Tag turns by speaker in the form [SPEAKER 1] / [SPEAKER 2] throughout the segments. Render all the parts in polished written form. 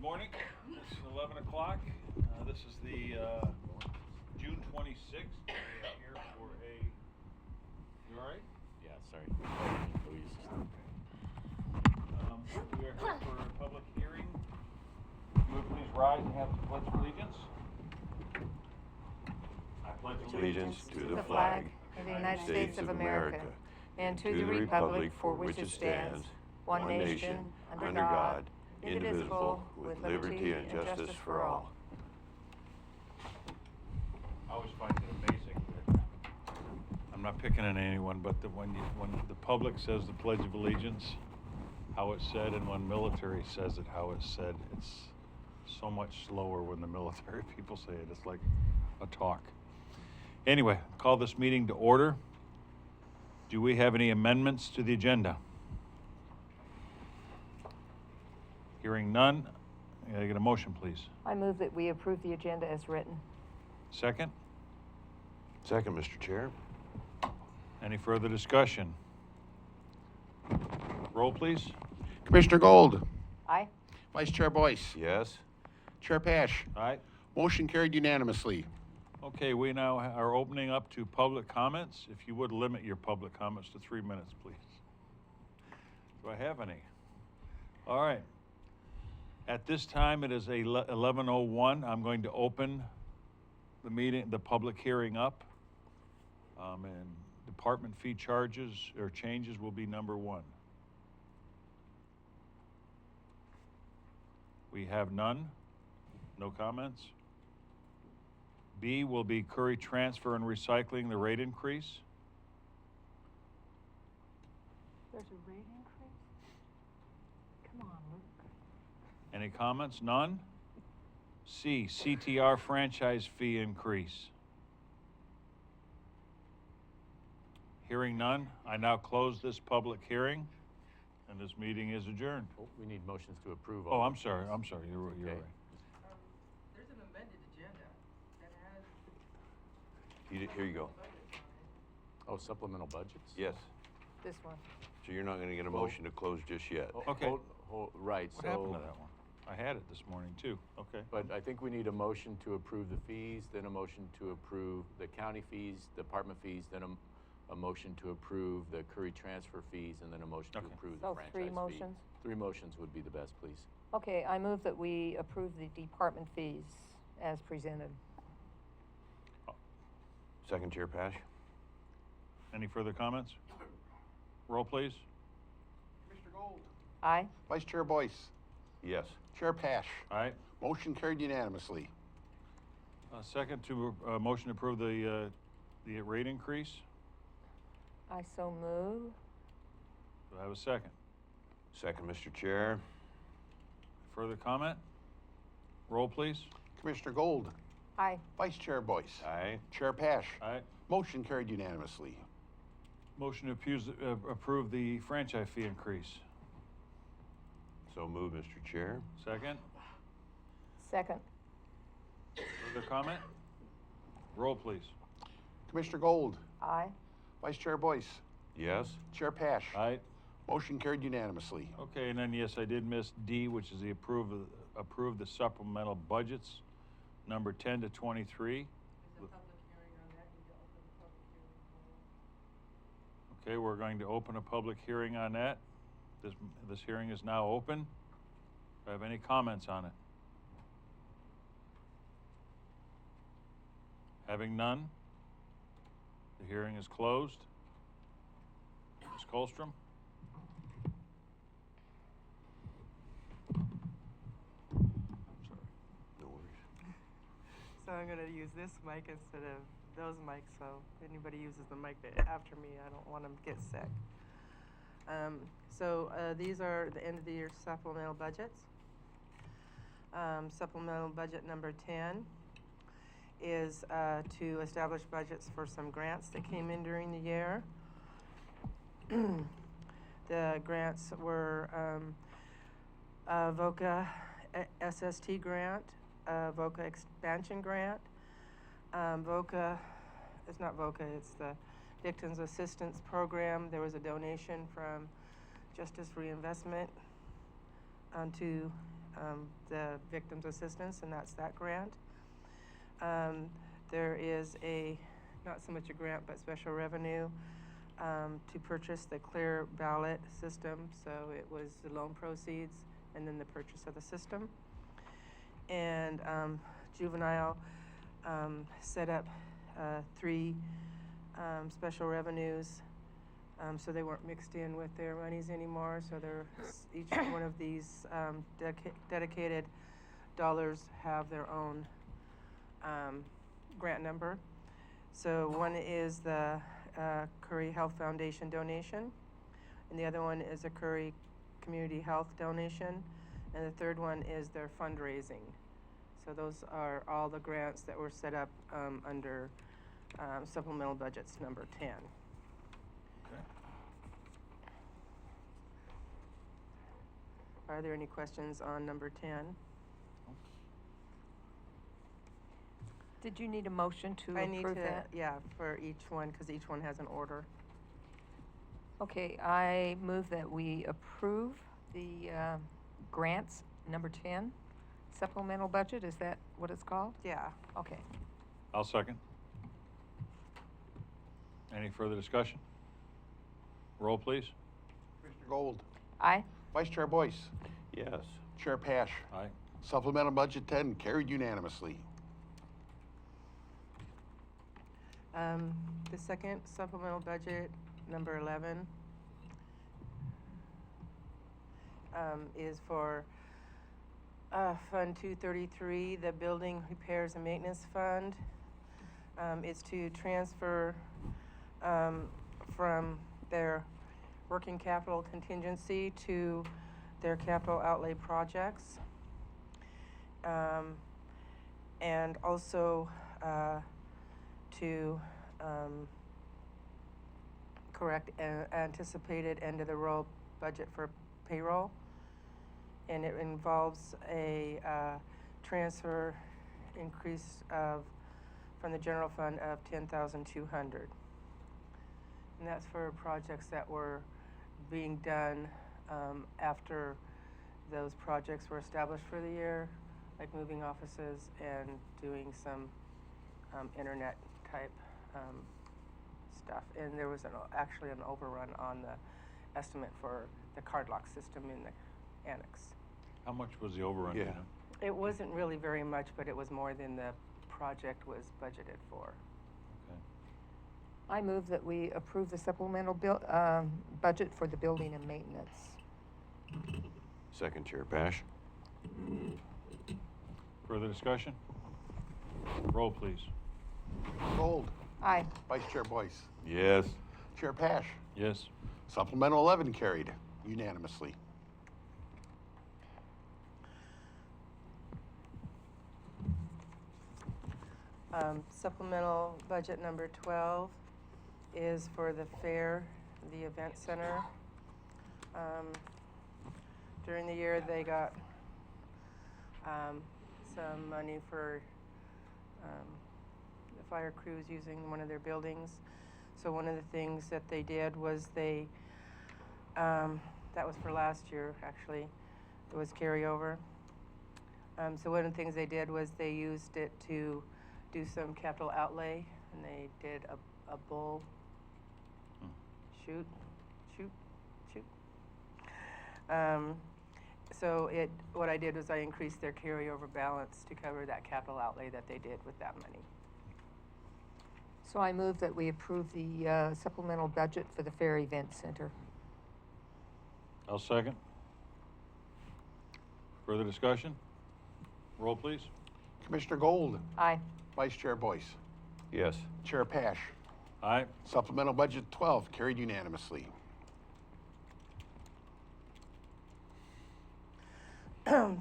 [SPEAKER 1] morning. It's 11 o'clock. This is the June 26th. We are here for a... You all right?
[SPEAKER 2] Yeah, sorry. Louise.
[SPEAKER 1] We are here for a public hearing. You would please rise and have the Pledge of Allegiance. I pledge
[SPEAKER 3] Allegiance to the flag of the United States of America and to the republic for which it stands, one nation, under God, indivisible, with liberty and justice for all.
[SPEAKER 1] I always find it amazing that I'm not picking on anyone, but when the public says the Pledge of Allegiance, how it's said, and when military says it, how it's said, it's so much slower when the military people say it. It's like a talk. Anyway, call this meeting to order. Do we have any amendments to the agenda? Hearing none, can I get a motion, please?
[SPEAKER 3] I move that we approve the agenda as written.
[SPEAKER 1] Second?
[SPEAKER 4] Second, Mr. Chair.
[SPEAKER 1] Any further discussion? Roll, please.
[SPEAKER 5] Commissioner Gold.
[SPEAKER 3] Aye.
[SPEAKER 5] Vice Chair Boyce.
[SPEAKER 4] Yes.
[SPEAKER 5] Chair Pash.
[SPEAKER 1] Aye.
[SPEAKER 5] Motion carried unanimously.
[SPEAKER 1] Okay, we now are opening up to public comments. If you would limit your public comments to 3 minutes, please. Do I have any? All right. At this time, it is 11:01. I'm going to open the meeting, the public hearing up. And department fee charges or changes will be number one. We have none. No comments. B will be Curry Transfer and Recycling, the rate increase.
[SPEAKER 3] There's a rate increase? Come on, Luke.
[SPEAKER 1] Any comments? None. C, CTR Franchise Fee Increase. Hearing none, I now close this public hearing, and this meeting is adjourned.
[SPEAKER 2] Oh, we need motions to approve.
[SPEAKER 1] Oh,
[SPEAKER 2] all
[SPEAKER 1] I'm
[SPEAKER 2] these
[SPEAKER 1] sorry,
[SPEAKER 2] things.
[SPEAKER 1] you're right.
[SPEAKER 2] Okay.
[SPEAKER 6] There's an amended agenda that has.
[SPEAKER 4] Here you go.
[SPEAKER 2] Oh, supplemental budgets?
[SPEAKER 4] Yes.
[SPEAKER 3] This one.
[SPEAKER 4] So you're not going to get a motion to close just yet.
[SPEAKER 2] Oh,
[SPEAKER 1] Okay.
[SPEAKER 2] Right,
[SPEAKER 1] What
[SPEAKER 2] so.
[SPEAKER 1] happened to that one? I had it this morning too. Okay.
[SPEAKER 2] But I think we need a motion to approve the fees, then a motion to approve the county fees, department fees, then a motion to approve the Curry transfer fees, and then a motion to
[SPEAKER 1] Okay.
[SPEAKER 2] approve the
[SPEAKER 3] So
[SPEAKER 2] franchise
[SPEAKER 3] 3
[SPEAKER 2] fee.
[SPEAKER 3] motions?
[SPEAKER 2] 3 motions would be the best, please.
[SPEAKER 3] Okay, I move that we approve the department fees as presented.
[SPEAKER 4] Second, Chair Pash.
[SPEAKER 1] Any further comments? Roll, please.
[SPEAKER 5] Commissioner Gold.
[SPEAKER 3] Aye.
[SPEAKER 5] Vice Chair Boyce.
[SPEAKER 4] Yes.
[SPEAKER 5] Chair Pash.
[SPEAKER 1] All right.
[SPEAKER 5] Motion carried unanimously.
[SPEAKER 1] Second to motion to approve the rate increase.
[SPEAKER 3] I so move.
[SPEAKER 1] Do I have a second?
[SPEAKER 4] Second, Mr. Chair.
[SPEAKER 1] Further comment? Roll, please.
[SPEAKER 5] Commissioner Gold.
[SPEAKER 3] Aye.
[SPEAKER 5] Vice Chair Boyce.
[SPEAKER 4] Aye.
[SPEAKER 5] Chair Pash.
[SPEAKER 1] All right.
[SPEAKER 5] Motion carried unanimously.
[SPEAKER 1] Motion to approve the franchise fee increase.
[SPEAKER 4] So moved, Mr. Chair.
[SPEAKER 1] Second.
[SPEAKER 3] Second.
[SPEAKER 1] Further comment? Roll, please.
[SPEAKER 5] Commissioner Gold.
[SPEAKER 3] Aye.
[SPEAKER 5] Vice Chair Boyce.
[SPEAKER 4] Yes.
[SPEAKER 5] Chair Pash.
[SPEAKER 1] All right.
[SPEAKER 5] Motion carried unanimously.
[SPEAKER 1] Okay, and then yes, I did miss D, which is the approve the supplemental budgets, number 10 to 23.
[SPEAKER 6] There's a public hearing on that. You need to open the public hearing.
[SPEAKER 1] Okay, we're going to open a public hearing on that. This hearing is now open. Do I have any comments on it? Having none, the hearing is closed. Ms. Kallstrom? Sorry.
[SPEAKER 4] No worries.
[SPEAKER 6] So I'm gonna use this mic instead of those mics, so if anybody uses the mic after me, I don't want them to get sick. These are the end of the year supplemental budgets. Supplemental budget number 10 is to establish budgets for some grants that came in during the year. The grants were VOCA SST grant, VOCA expansion grant. VOCA, it's not VOCA, it's the Victims Assistance Program. There was a donation from Justice Reinvestment to the victim's assistance, and that's that grant. There is not so much a grant, but special revenue to purchase the clear ballot system. So it was the loan proceeds and then the purchase of the system. And juvenile set up 3 special revenues, so they weren't mixed in with their monies anymore. So each one of these dedicated dollars have their own grant number. So one is the Curry Health Foundation donation, and the other one is a Curry Community Health donation, and the third one is their fundraising. So those are all the grants that were set up under supplemental budgets number 10.
[SPEAKER 1] Okay.
[SPEAKER 6] Are there any questions on number 10?
[SPEAKER 3] Did you need a motion to
[SPEAKER 6] I need
[SPEAKER 3] approve
[SPEAKER 6] to,
[SPEAKER 3] that?
[SPEAKER 6] yeah, for each one, because each one has an order.
[SPEAKER 3] Okay, I move that we approve the grants, number 10, supplemental budget, is that what it's called?
[SPEAKER 6] Yeah.
[SPEAKER 3] Okay.
[SPEAKER 1] I'll second. Any further discussion? Roll, please.
[SPEAKER 5] Commissioner Gold,
[SPEAKER 3] Aye.
[SPEAKER 5] Vice Chair Boyce,
[SPEAKER 4] Yes.
[SPEAKER 5] Chair Pash.
[SPEAKER 1] Aye.
[SPEAKER 5] Supplemental budget 10 carried unanimously.
[SPEAKER 6] The second supplemental budget, number 11, is for Fund 233, the Building Repairs and Maintenance Fund. It's to transfer from their working capital contingency to their capital outlay projects. And also to correct anticipated end of the road budget for payroll. And it involves a transfer increase from the general fund of $10,200. And that's for projects that were being done after those projects were established for the year, like moving offices and doing some internet type stuff. And there was actually an overrun on the estimate for the card lock system in the annex.
[SPEAKER 1] How much was the overrun?
[SPEAKER 4] Yeah.
[SPEAKER 1] you know?
[SPEAKER 6] It wasn't really very much, but it was more than the project was budgeted for.
[SPEAKER 1] Okay.
[SPEAKER 3] I move that we approve the supplemental budget for the building and maintenance.
[SPEAKER 4] Second, Chair Pash.
[SPEAKER 1] Further discussion? Roll, please.
[SPEAKER 5] Gold,
[SPEAKER 3] Aye.
[SPEAKER 5] Vice Chair Boyce,
[SPEAKER 4] Yes.
[SPEAKER 5] Chair Pash.
[SPEAKER 1] Yes.
[SPEAKER 5] Supplemental 11 carried unanimously.
[SPEAKER 6] Supplemental budget number 12 is for the fair, the event center. During the year, they got some money for the fire crews using one of their buildings. So one of the things that they did was that was for last year, actually. It was carryover. So one of the things they did was they used it to do some capital outlay, and they did a bull shoot. So what I did was I increased their carryover balance to cover that capital outlay that they did with that money.
[SPEAKER 3] So I move that we approve the supplemental budget for the Fair Event Center.
[SPEAKER 1] I'll second. Further discussion? Roll, please.
[SPEAKER 5] Commissioner Gold,
[SPEAKER 3] Aye.
[SPEAKER 5] Vice Chair Boyce,
[SPEAKER 4] Yes.
[SPEAKER 5] Chair Pash.
[SPEAKER 1] Aye.
[SPEAKER 5] Supplemental budget 12 carried unanimously.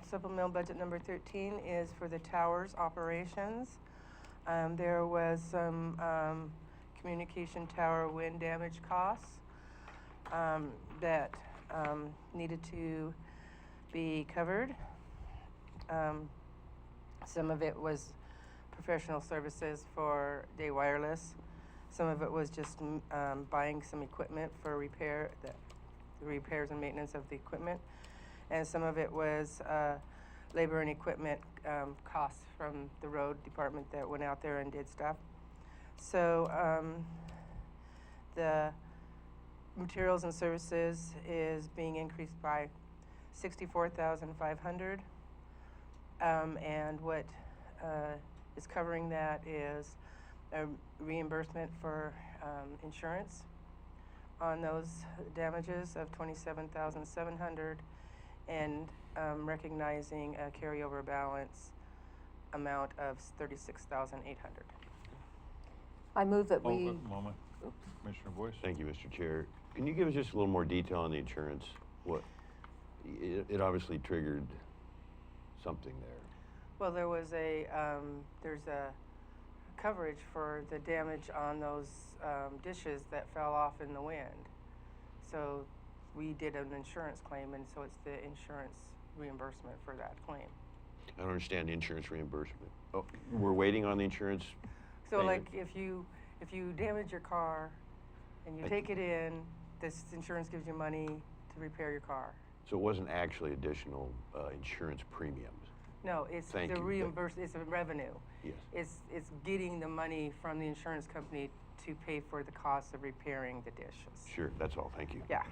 [SPEAKER 6] Supplemental budget number 13 is for the tower's operations. There was some communication tower wind damage costs that needed to be covered. Some of it was professional services for Day Wireless. Some of it was just buying some equipment for the repairs and maintenance of the equipment. And some of it was labor and equipment costs from the road department that went out there and did stuff. So the materials and services is being increased by $64,500. And what is covering that is a reimbursement for insurance on those damages of $27,700 and recognizing a carryover balance amount of $36,800.
[SPEAKER 3] I move that
[SPEAKER 1] Oh,
[SPEAKER 3] we,
[SPEAKER 1] a moment. Commissioner Boyce?
[SPEAKER 4] Thank you, Mr. Chair. Can you give us just a little more detail on the insurance? It obviously triggered something there.
[SPEAKER 6] Well, there was there's a coverage for the damage on those dishes that fell off in the wind. So we did an insurance claim, and so it's the insurance reimbursement for that claim.
[SPEAKER 4] I don't understand the insurance reimbursement. Oh, we're waiting on the insurance?
[SPEAKER 6] So
[SPEAKER 4] payment?
[SPEAKER 6] like if you damage your car and you take it in, this insurance gives you money to repair your car.
[SPEAKER 4] So it wasn't actually additional insurance premiums?
[SPEAKER 6] No, it's
[SPEAKER 4] Thank
[SPEAKER 6] the
[SPEAKER 4] you.
[SPEAKER 6] reimbursement. It's a revenue.
[SPEAKER 4] Yes.
[SPEAKER 6] It's getting the money from the insurance company to pay for the cost of repairing the dishes.
[SPEAKER 4] Sure, that's all. Thank you.
[SPEAKER 6] Yeah.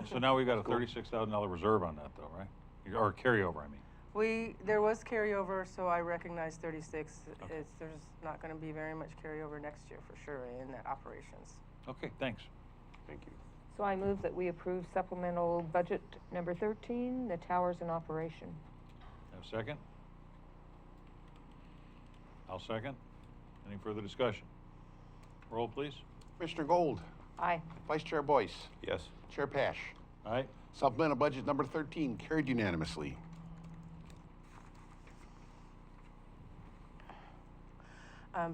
[SPEAKER 1] So now we've got a $36,000 reserve on that though, right? Or carryover, I mean.
[SPEAKER 6] There was carryover, so I recognize 36.
[SPEAKER 1] Okay.
[SPEAKER 6] There's not going to be very much carryover next year for sure in that operations.
[SPEAKER 1] Okay, thanks.
[SPEAKER 4] Thank you.
[SPEAKER 3] so I move that we approve supplemental budget number 13, the towers in operation.
[SPEAKER 1] Have a second? I'll second. Any further discussion? Roll, please.
[SPEAKER 5] Commissioner Gold,
[SPEAKER 3] Aye.
[SPEAKER 5] Vice Chair Boyce,
[SPEAKER 4] Yes.
[SPEAKER 5] Chair Pash.
[SPEAKER 1] Aye.
[SPEAKER 5] Supplemental budget number 13 carried unanimously.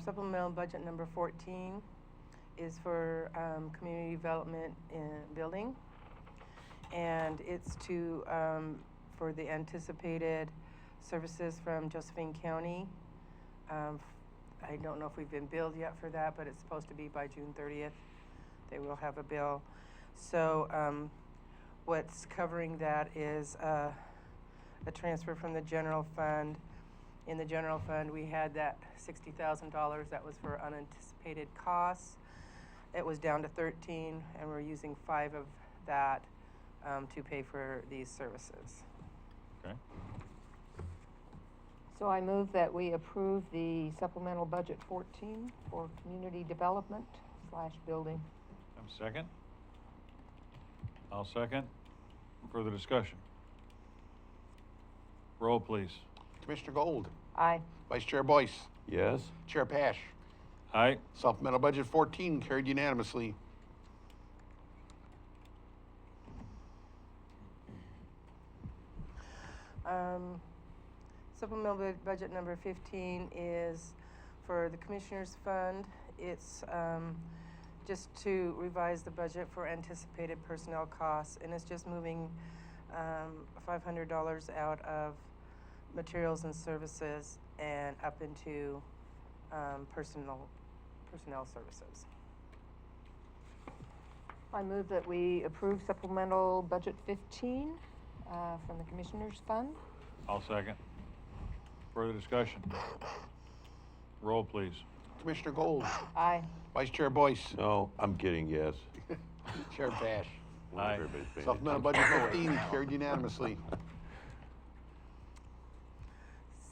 [SPEAKER 6] Supplemental budget number 14 is for community development in building. And it's to, for the anticipated services from Josephine County. I don't know if we've been billed yet for that, but it's supposed to be by June 30th. They will have a bill. So what's covering that is a transfer from the general fund. In the general fund, we had that $60,000 that was for unanticipated costs. It was down to 13, and we're using 5 of that to pay for these services.
[SPEAKER 1] Okay.
[SPEAKER 3] So I move that we approve the supplemental budget 14 for community development / building.
[SPEAKER 1] Have a second? I'll second. Further discussion? Roll, please.
[SPEAKER 5] Commissioner Gold,
[SPEAKER 3] Aye.
[SPEAKER 5] Vice Chair Boyce,
[SPEAKER 4] Yes.
[SPEAKER 5] Chair Pash.
[SPEAKER 1] Aye.
[SPEAKER 5] Supplemental budget 14 carried unanimously.
[SPEAKER 6] Supplemental budget number 15 is for the Commissioners Fund. It's just to revise the budget for anticipated personnel costs, and it's just moving $500 out of materials and services and up into personnel services.
[SPEAKER 3] I move that we approve supplemental budget 15 from the Commissioners Fund.
[SPEAKER 1] I'll second. Further discussion? Roll, please.
[SPEAKER 5] Commissioner Gold,
[SPEAKER 3] Aye.
[SPEAKER 5] Vice Chair Boyce,
[SPEAKER 4] No, I'm kidding, yes.
[SPEAKER 5] Chair Pash.
[SPEAKER 4] Wonder if
[SPEAKER 1] Aye.
[SPEAKER 4] everybody's paying
[SPEAKER 5] Supplemental
[SPEAKER 4] attention.
[SPEAKER 5] budget 15 carried unanimously.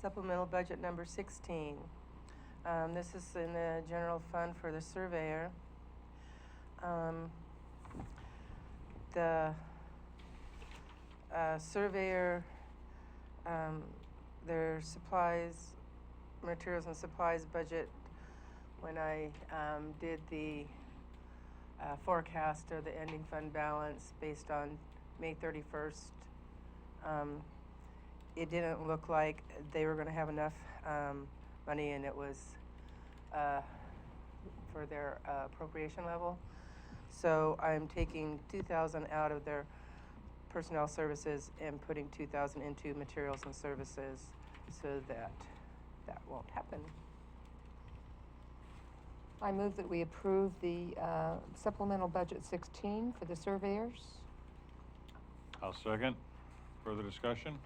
[SPEAKER 6] Supplemental budget number 16. This is in the general fund for the Surveyor. The Surveyor, their supplies, materials and supplies budget, when I did the forecast of the ending fund balance based on May 31st, it didn't look like they were going to have enough money, and it was for their appropriation level. So I'm taking $2,000 out of their personnel services and putting $2,000 into materials and services so that that won't happen.
[SPEAKER 3] I move that we approve the supplemental budget 16 for the surveyors.
[SPEAKER 1] I'll second. Further discussion?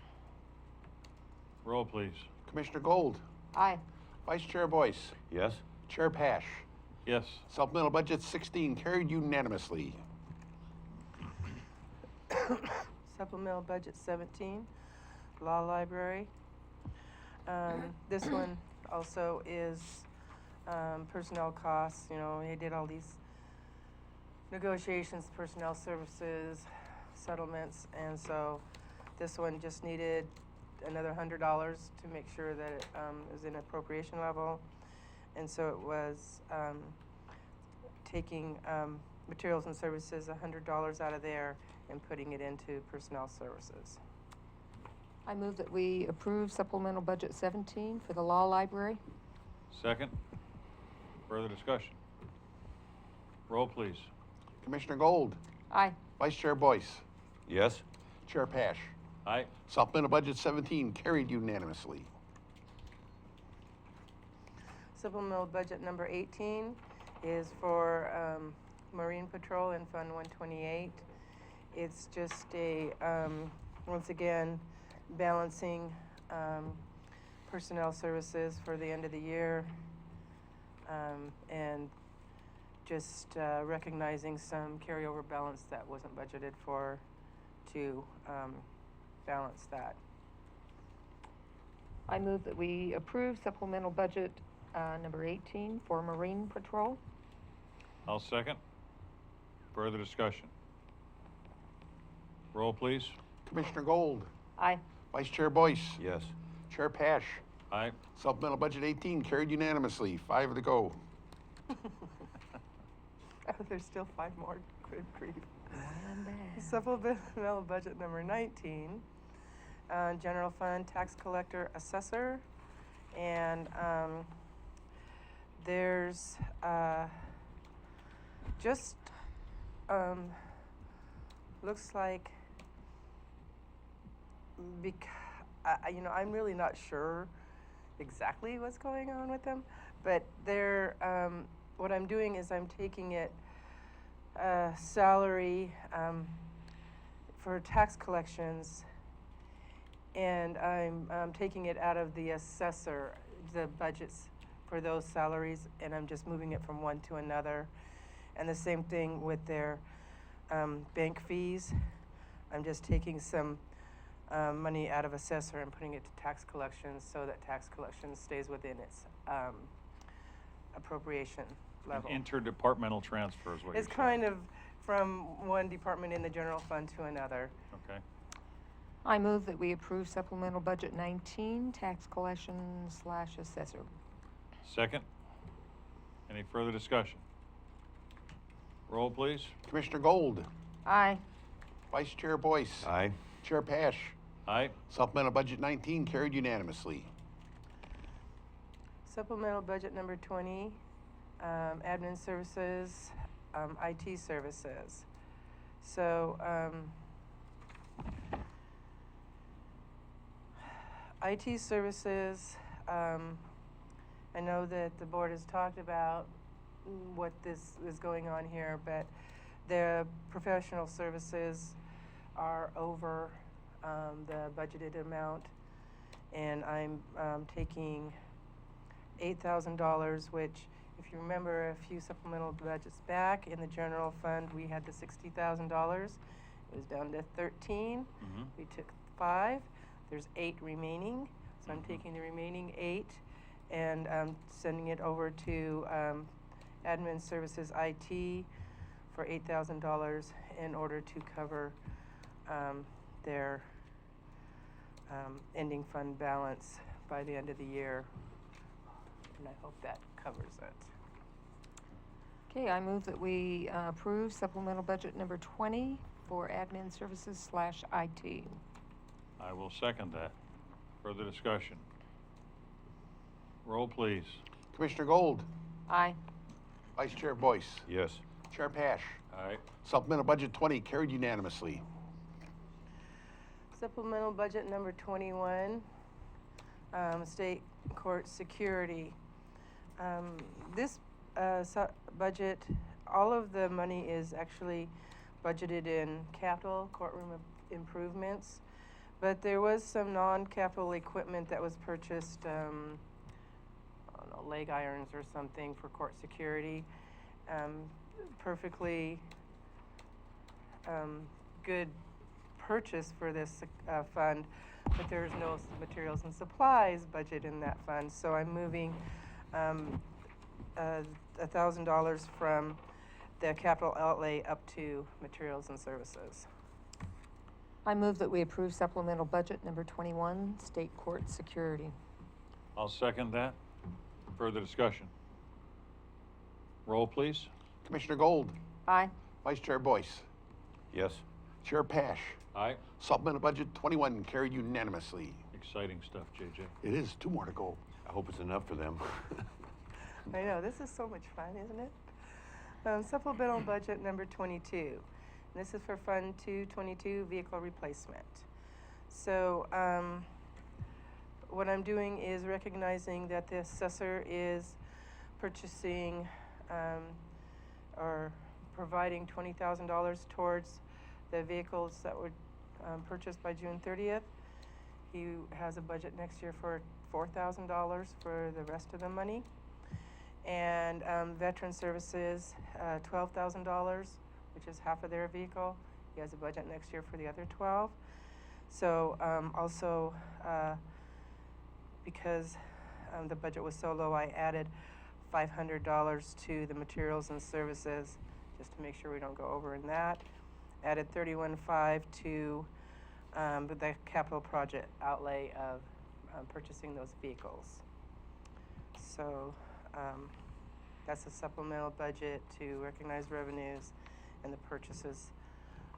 [SPEAKER 1] Roll, please.
[SPEAKER 5] Commissioner Gold,
[SPEAKER 3] Aye.
[SPEAKER 5] Vice Chair Boyce,
[SPEAKER 4] Yes?
[SPEAKER 5] Chair Pash.
[SPEAKER 1] Yes.
[SPEAKER 5] Supplemental budget 16 carried unanimously.
[SPEAKER 6] Supplemental budget 17, Law Library. This one also is personnel costs. You know, they did all these negotiations, personnel services, settlements, and so this one just needed another $100 to make sure that it was in appropriation level. And so it was taking materials and services, $100 out of there and putting it into personnel services.
[SPEAKER 3] I move that we approve supplemental budget 17 for the law library.
[SPEAKER 1] Second. Further discussion? Roll, please.
[SPEAKER 5] Commissioner Gold,
[SPEAKER 3] Aye.
[SPEAKER 5] Vice Chair Boyce,
[SPEAKER 4] Yes?
[SPEAKER 5] Chair Pash.
[SPEAKER 1] Aye.
[SPEAKER 5] Supplemental budget 17 carried unanimously.
[SPEAKER 6] Supplemental budget number 18 is for Marine Patrol in Fund 128. It's just a, once again, balancing personnel services for the end of the year, and just recognizing some carryover balance that wasn't budgeted for to balance that.
[SPEAKER 3] I move that we approve supplemental budget number 18 for Marine Patrol.
[SPEAKER 1] I'll second. Further discussion? Roll, please.
[SPEAKER 5] Commissioner Gold,
[SPEAKER 3] Aye.
[SPEAKER 5] Vice Chair Boyce,
[SPEAKER 4] Yes.
[SPEAKER 5] Chair Pash.
[SPEAKER 1] Aye.
[SPEAKER 5] Supplemental budget 18 carried unanimously. 5 to go.
[SPEAKER 6] There's still 5 more. Good grief.
[SPEAKER 3] I'm back.
[SPEAKER 6] Supplemental budget number 19, general fund tax collector assessor, and there's just looks like you know, I'm really not sure exactly what's going on with them, but they're what I'm doing is I'm taking it salary for tax collections, and I'm taking it out of the assessor, the budgets for those salaries, and I'm just moving it from one to another. And the same thing with their bank fees. I'm just taking some money out of assessor and putting it to tax collections so that tax collections stays within its appropriation level.
[SPEAKER 1] Interdepartmental transfer is what
[SPEAKER 6] It's
[SPEAKER 1] you're
[SPEAKER 6] kind
[SPEAKER 1] saying.
[SPEAKER 6] of from one department in the general fund to another.
[SPEAKER 1] Okay.
[SPEAKER 3] I move that we approve supplemental budget 19 tax collection / assessor.
[SPEAKER 1] Second. Any further discussion? Roll, please.
[SPEAKER 5] Commissioner Gold,
[SPEAKER 3] Aye.
[SPEAKER 5] Vice Chair Boyce,
[SPEAKER 4] Aye.
[SPEAKER 5] Chair Pash.
[SPEAKER 1] Aye.
[SPEAKER 5] Supplemental budget 19 carried unanimously.
[SPEAKER 6] Supplemental budget number 20, admin services, IT services. So, IT services, I know that the board has talked about what this is going on here, but the professional services are over the budgeted amount, and I'm taking $8,000, which, if you remember a few supplemental budgets back in the general fund, we had the $60,000. It was down to 13.
[SPEAKER 1] Mm-hmm.
[SPEAKER 6] We took 5. There's 8 remaining, so I'm taking the remaining 8 and sending it over to admin services IT for $8,000 in order to cover their ending fund balance by the end of the year. And I hope that covers it.
[SPEAKER 3] Okay, I move that we approve supplemental budget number 20 for admin services / IT.
[SPEAKER 1] I will second that. Further discussion? Roll, please.
[SPEAKER 5] Commissioner Gold,
[SPEAKER 3] Aye.
[SPEAKER 5] Vice Chair Boyce,
[SPEAKER 4] Yes.
[SPEAKER 5] Chair Pash.
[SPEAKER 1] Aye.
[SPEAKER 5] Supplemental budget 20 carried unanimously.
[SPEAKER 6] Supplemental budget number 21, state court security. This budget, all of the money is actually budgeted in capital courtroom improvements, But there was some non-capital equipment that was purchased, I don't know, leg irons or something for court security. Perfectly good purchase for this fund, but there's no materials and supplies budget in that fund. So I'm moving $1,000 from the capital outlay up to materials and services.
[SPEAKER 3] I move that we approve supplemental budget number 21, state court security.
[SPEAKER 1] I'll second that. Further discussion? Roll, please.
[SPEAKER 5] Commissioner Gold,
[SPEAKER 3] Aye.
[SPEAKER 5] Vice Chair Boyce,
[SPEAKER 4] Yes.
[SPEAKER 5] Chair Pash.
[SPEAKER 1] Aye.
[SPEAKER 5] Supplemental budget 21 carried unanimously.
[SPEAKER 1] Exciting stuff, JJ.
[SPEAKER 5] It is 2 more to go.
[SPEAKER 4] I hope it's enough for them.
[SPEAKER 6] I know, this is so much fun, isn't it? Supplemental budget number 22. This is for Fund 222, vehicle replacement. So what I'm doing is recognizing that the assessor is purchasing or providing $20,000 towards the vehicles that were purchased by June 30th. He has a budget next year for $4,000 for the rest of the money. And Veteran Services, $12,000, which is half of their vehicle. He has a budget next year for the other 12. So also, because the budget was so low, I added $500 to the materials and services, just to make sure we don't go over in that. Added $31,500 to the capital project outlay of purchasing those vehicles. So that's a supplemental budget to recognize revenues and the purchases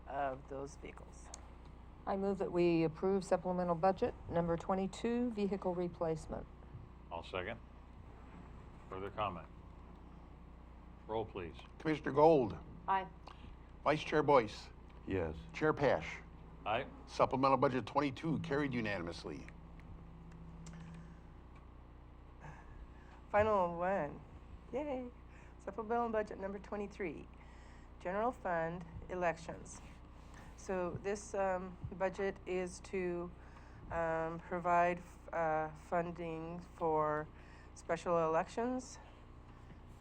[SPEAKER 6] of those vehicles.
[SPEAKER 3] I move that we approve supplemental budget number 22, vehicle replacement.
[SPEAKER 1] I'll second. Further comment? Roll, please.
[SPEAKER 5] Commissioner Gold,
[SPEAKER 3] Aye.
[SPEAKER 5] Vice Chair Boyce,
[SPEAKER 4] Yes.
[SPEAKER 5] Chair Pash.
[SPEAKER 1] Aye.
[SPEAKER 5] Supplemental budget 22 carried unanimously.
[SPEAKER 6] Final one. Yay. Supplemental budget number 23. General Fund elections. So this budget is to provide funding for special elections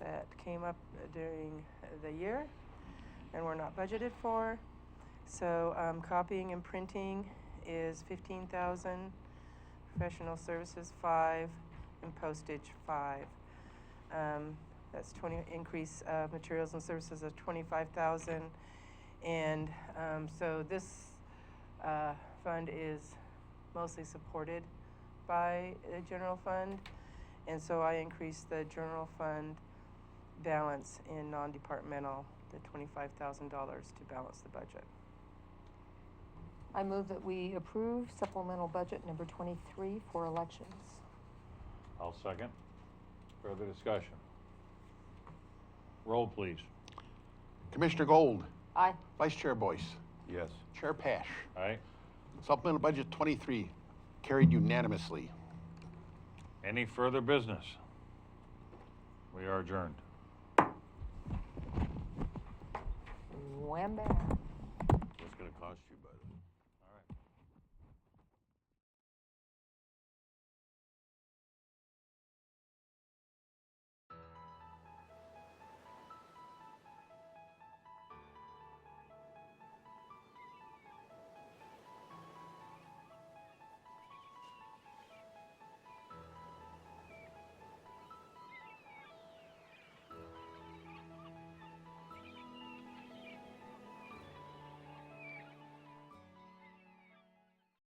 [SPEAKER 6] that came up during the year and were not budgeted for. So copying and printing is $15,000, professional services $5,000, and postage $5,000. That's 20 increase of materials and services of $25,000. And so this fund is mostly supported by the general fund. And so I increased the general fund balance in non-departmental, the $25,000 to balance the budget.
[SPEAKER 3] I move that we approve supplemental budget number 23 for elections.
[SPEAKER 1] I'll second. Further discussion? Roll, please.
[SPEAKER 5] Commissioner Gold,
[SPEAKER 3] Aye.
[SPEAKER 5] Vice Chair Boyce,
[SPEAKER 4] Yes.
[SPEAKER 5] Chair Pash.
[SPEAKER 1] Aye.
[SPEAKER 5] Supplemental budget 23 carried unanimously.
[SPEAKER 1] Any further business? We are adjourned.
[SPEAKER 3] Wham bam.
[SPEAKER 4] What's going to cost you, by the way?